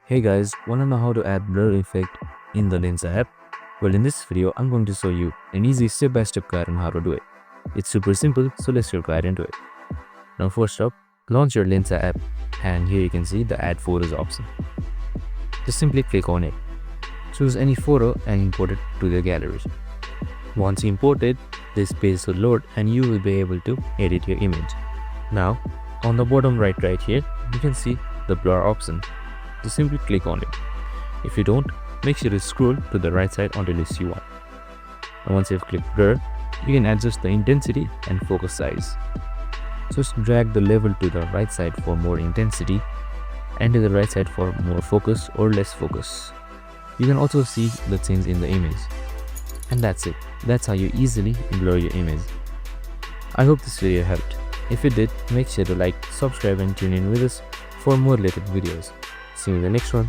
Hey guys, wanna know how to add blur effect in the Lensa app? Well, in this video, I'm going to show you an easy step-by-step guide on how to do it. It's super simple, so let's get right into it. Now first up, launch your Lensa app and here you can see the add photos option. Just simply click on it. Choose any photo and import it to the gallery. Once imported, this page will load and you will be able to edit your image. Now, on the bottom right here, you can see the blur option. So simply click on it. If you don't, make sure to scroll to the right side until you see one. And once you've clicked blur, you can adjust the intensity and focus size. Just drag the level to the right side for more intensity and to the right side for more focus or less focus. You can also see the change in the image. And that's it. That's how you easily blur your image. I hope this video helped. If it did, make sure to like, subscribe and tune in with us for more related videos. See you in the next one.